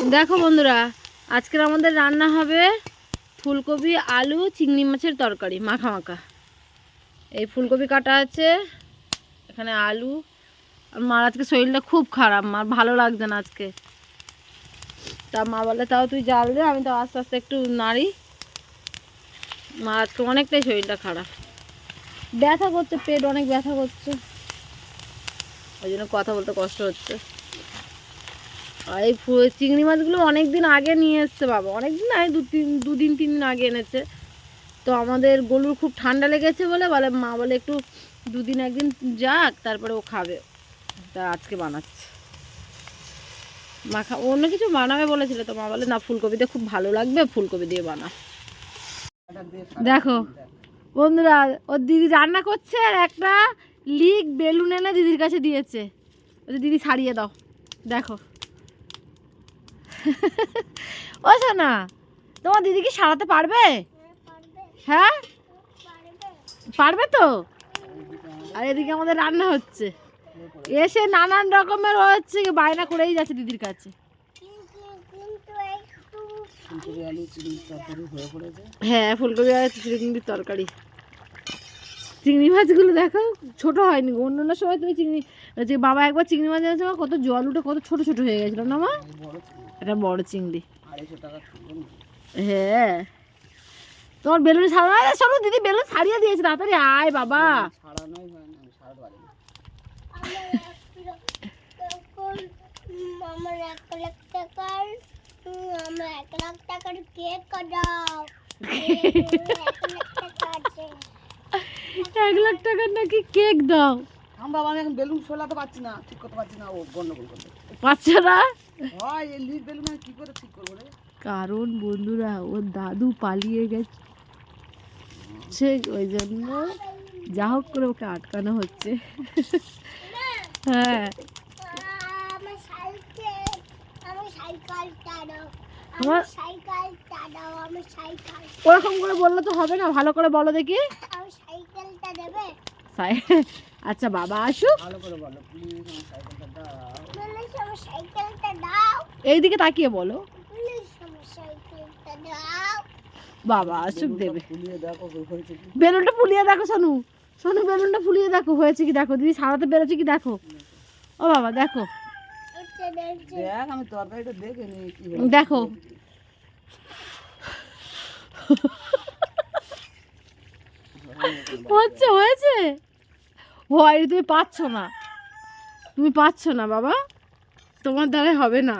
দেখো বন্ধুরা, আজকের আমাদের রান্না হবে ফুলকপি আলু চিংড়ি মাছের তরকারি মাখা মাখা। এই ফুলকপি কাটা আছে, এখানে আলু। আর মার আজকে শরীরটা খুব খারাপ, মার ভালো লাগছে না আজকে। তা মা বলে তাও তুই জাল দে, আমি তো আস্তে আস্তে একটু নাড়ি। মার আজকে অনেকটাই শরীরটা খারাপ, ব্যথা করছে, পেট অনেক ব্যথা করছে, ওই জন্য কথা বলতে কষ্ট হচ্ছে। আর এই চিংড়ি মাছগুলো অনেক দিন আগে নিয়ে এসছে বাবা, অনেক দিন আগে, দুদিন 3 দিন আগে এনেছে। তো আমাদের গলুর খুব ঠান্ডা লেগেছে বলে মা বলে একটু 2 দিন 1 দিন যাক, তারপরে ও খাবে। তা আজকে বানাচ্ছে মাখা, অন্য কিছু বানাবে বলেছিল, তো মা বলে না ফুলকপিতে খুব ভালো লাগবে, ফুলকপি দিয়ে বানা। দেখো বন্ধুরা, ওর দিদি রান্না করছে আর একটা লিক বেলুন এনে দিদির কাছে দিয়েছে, দিদি ছাড়িয়ে দাও। দেখো ও শোনা, তোমার দিদি কি সারাতে পারবে? হ্যাঁ পারবে তো। আর এদিকে আমাদের রান্না হচ্ছে, এসে নানান রকমের হচ্ছে বায়না করেই যাচ্ছে দিদির কাছে। হ্যাঁ ফুলকপি আর চিংড়ির তরকারি। চিংড়ি মাছগুলো দেখো ছোট হয়নি, অন্য সময় তুমি চিংড়ি যে বাবা একবার চিংড়ি মাছ এনেছে, কত জল উঠে কত ছোট ছোট হয়ে গেছিল না মা? এটা বড় চিংড়ি। হ্যাঁ তোমার বেলুন ছাড়া, শোনো দিদি বেলুন ছাড়িয়ে দিয়েছে, তাড়াতাড়ি আয় বাবা। আমার 1,00,000 টাকার কেক কাটাও। 1,00,000 টাকার নাকি কেক দাও? বাবা আমি এখন বেলুন ফোলাতে পারছি না, ঠিক করতে পারছি না, ও গন্ডগোল করবে। পারছো না? হয় এই লিড বেলুন আমি কি করে ঠিক করবো রে? কারণ বন্ধুরা ওর দাদু পালিয়ে গেছে, ওই জন্য যা হোক করে ওকে আটকানো হচ্ছে। হ্যাঁ ওরকম করে বললে তো হবে না, ভালো করে বলো দেখি। আচ্ছা বাবা আসুক, এইদিকে তাকিয়ে বলো, বাবা আসুক দেবে। বেলুনটা ফুলিয়ে দেখো সোনু, সোনু বেলুনটা ফুলিয়ে দেখো হয়েছে কি দেখো, দিদি সারাতে পেরেছে কি দেখো। ও বাবা দেখো, আমি তরকারিটা দেখে নি দেখো হচ্ছে হয়েছে। হয় তুমি পাচ্ছ না, তুমি পাচ্ছ না বাবা, তোমার দ্বারা হবে না।